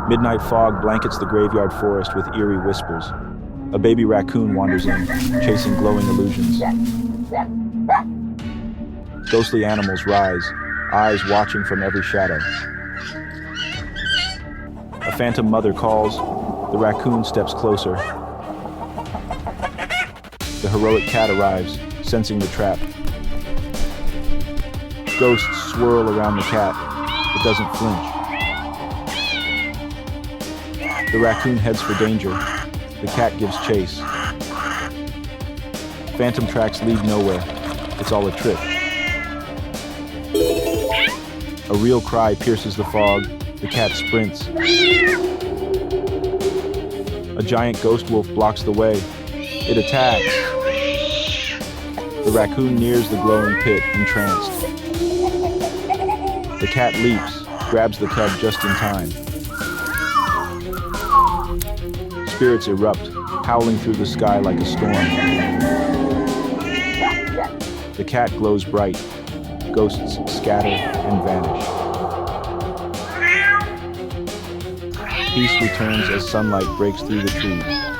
Midnight fog blankets the graveyard forest with eerie whispers. A baby raccoon wanders in, chasing glowing illusions. Ghostly animals rise, eyes watching from every shadow. A phantom mother calls. The raccoon steps closer. The heroic cat arrives, sensing the trap. Ghosts swirl around the cat. It doesn't flinch. The raccoon heads for danger. The cat gives chase. Phantom tracks lead nowhere. It's all a trick. A real cry pierces the fog. The cat sprints. A giant ghost wolf blocks the way. It attacks. The raccoon nears the glowing pit, entranced. The cat leaps, grabs the cub just in time. Spirits erupt, howling through the sky like a storm. The cat glows bright. Ghosts scatter and vanish. Peace returns as sunlight breaks through the trees.